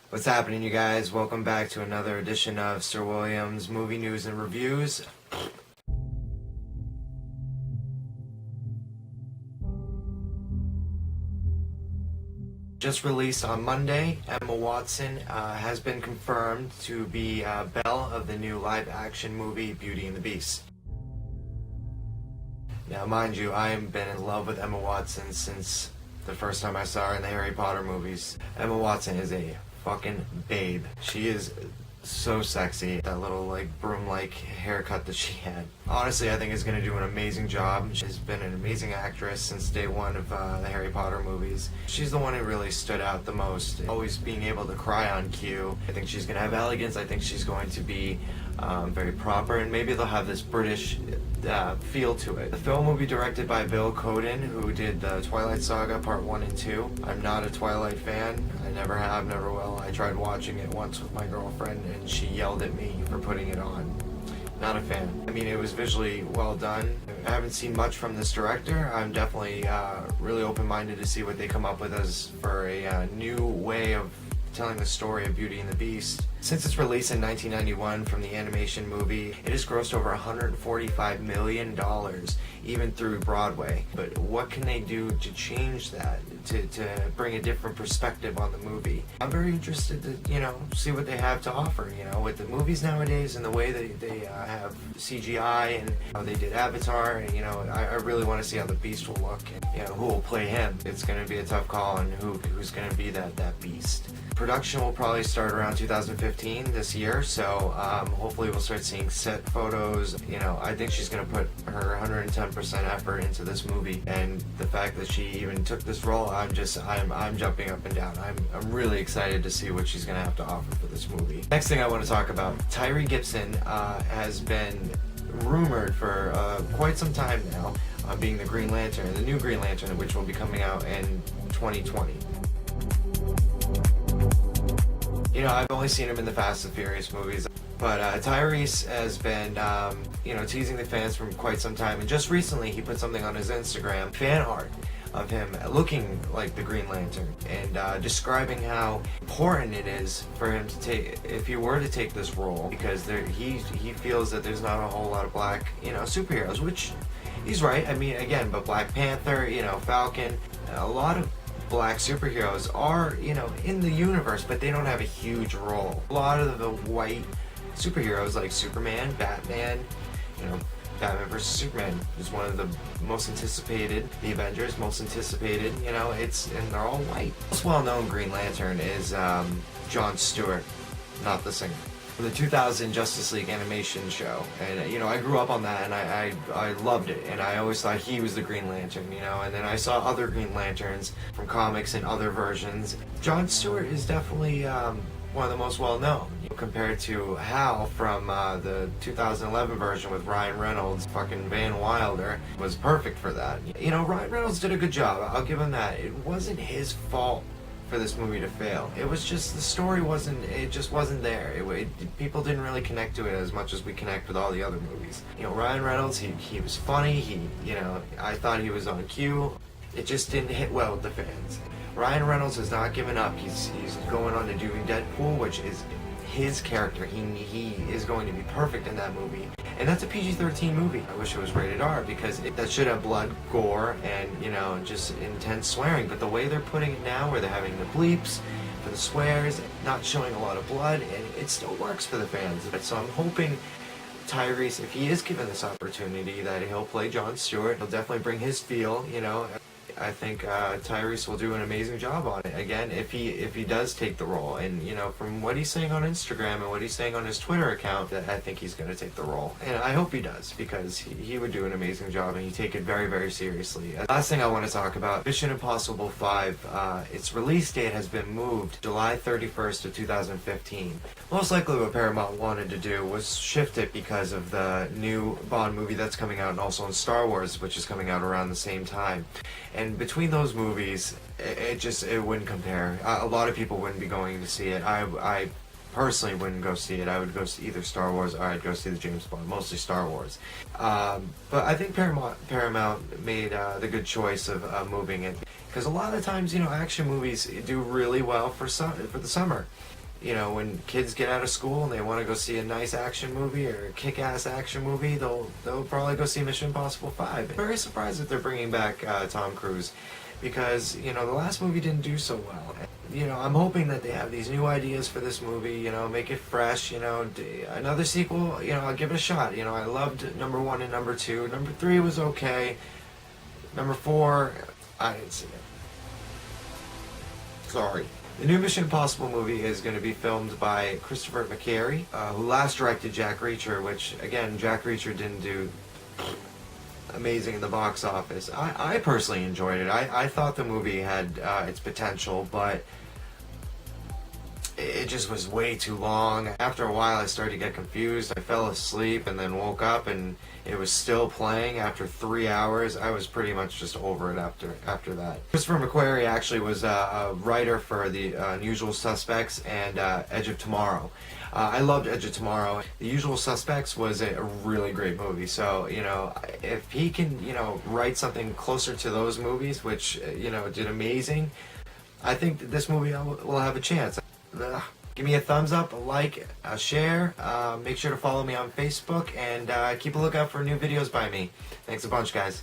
What's happening, you guys? Welcome back to another edition of Sir William's Movie News and Reviews. Just released on Monday, Emma Watson has been confirmed to be Belle of the new live-action movie Beauty and the Beast. Now, mind you, I have been in love with Emma Watson since the first time I saw her in the Harry Potter movies. Emma Watson is a fucking babe. She is so sexy. That little broom-like haircut that she had. Honestly, I think is going to do an amazing job. She's been an amazing actress since day one of the Harry Potter movies. She's the one who really stood out the most. Always being able to cry on cue. I think she's going to have elegance. I think she's going to be very proper, and maybe they'll have this British feel to it. The film will be directed by Bill Coden, who did the Twilight Saga Part 1 and 2. I'm not a Twilight fan. I never have, never will. I tried watching it once with my girlfriend, and she yelled at me for putting it on. Not a fan. I mean, it was visually well done. I haven't seen much from this director. I'm definitely really open-minded to see what they come up with as for a new way of telling the story of Beauty and the Beast. Since its release in 1991 from the animation movie, it has grossed over $145 million, even through Broadway. But what can they do to change that, to bring a different perspective on the movie? I'm very interested to, see what they have to offer, with the movies nowadays and the way they have CGI and how they did Avatar, and, I really want to see how the Beast will look and, who will play him. It's going to be a tough call on who's going to be that Beast. Production will probably start around 2015 this year, so hopefully we'll start seeing set photos. I think she's going to put her 110% effort into this movie, and the fact that she even took this role, I'm jumping up and down. I'm really excited to see what she's going to have to offer for this movie. Next thing I want to talk about, Tyrese Gibson has been rumored for quite some time now being the Green Lantern, the new Green Lantern, which will be coming out in 2020. I've only seen him in the Fast and Furious movies, but Tyrese has been, teasing the fans for quite some time, and just recently he put something on his Instagram, fan art of him looking like the Green Lantern, and describing how important it is for him to take, if he were to take this role, because he feels that there's not a whole lot of black, superheroes, which he's right. I mean, again, but Black Panther, Falcon, a lot of black superheroes are, in the universe, but they don't have a huge role. A lot of the white superheroes like Superman, Batman, Batman vs. Superman is one of the most anticipated, the Avengers, most anticipated, and they're all white. The most well-known Green Lantern is Jon Stewart, not the singer. The 2000 Justice League animation show, and I grew up on that, and I loved it, and I always thought he was the Green Lantern, and then I saw other Green Lanterns from comics and other versions. Jon Stewart is definitely one of the most well-known, compared to Hal from the 2011 version with Ryan Reynolds. Fucking Van Wilder was perfect for that. Ryan Reynolds did a good job, I'll give him that. It wasn't his fault for this movie to fail. It was just, the story just wasn't there. People didn't really connect to it as much as we connect with all the other movies. Ryan Reynolds, he was funny, I thought he was on cue. It just didn't hit well with the fans. Ryan Reynolds has not given up. He's going on to doing Deadpool, which is his character. He is going to be perfect in that movie. And that's a PG-13 movie. I wish it was rated R, because that should have blood, gore, and, just intense swearing. But the way they're putting it now, where they're having the bleeps for the swears, not showing a lot of blood, and it still works for the fans. So I'm hoping Tyrese, if he is given this opportunity, that he'll play Jon Stewart. He'll definitely bring his feel, I think Tyrese will do an amazing job on it. Again, if he does take the role, and from what he's saying on Instagram and what he's saying on his Twitter account, that I think he's going to take the role, and I hope he does, because he would do an amazing job, and he take it very, very seriously. Last thing I want to talk about, Mission Impossible 5. Its release date has been moved July 31st of 2015. Most likely, what Paramount wanted to do was shift it because of the new Bond movie that's coming out, and also in Star Wars, which is coming out around the same time. And between those movies, it wouldn't compare. A lot of people wouldn't be going to see it. I personally wouldn't go see it. I would go see either Star Wars, or I'd go see the James Bond, mostly Star Wars. But I think Paramount made the good choice of moving it, because a lot of times, action movies do really well for the summer. You know, when kids get out of school and they want to go see a nice action movie or a kick-ass action movie, they'll probably go see Mission Impossible 5. Very surprised that they're bringing back Tom Cruise, because you know the last movie didn't do so well. You know, I'm hoping that they have these new ideas for this movie. You know, make it fresh. You know, another sequel. You know, I'll give it a shot. You know, I loved number 1 and number 2. Number 3 was okay. Number 4, I didn't see it. Sorry. The new Mission Impossible movie is going to be filmed by Christopher McQuarrie, who last directed Jack Reacher, which, again, Jack Reacher didn't do amazing in the box office. I personally enjoyed it. I thought the movie had its potential, but it just was way too long. After a while, I started to get confused. I fell asleep and then woke up, and it was still playing after 3 hours. I was pretty much just over it after that. Christopher McQuarrie actually was a writer for The Unusual Suspects and Edge of Tomorrow. I loved Edge of Tomorrow. The Usual Suspects was a really great movie. So, you know, if he can, you know, write something closer to those movies, which, you know, did amazing, I think that this movie will have a chance. Give me a thumbs up, a like, a share. Make sure to follow me on Facebook, and keep a lookout for new videos by me. Thanks a bunch, guys.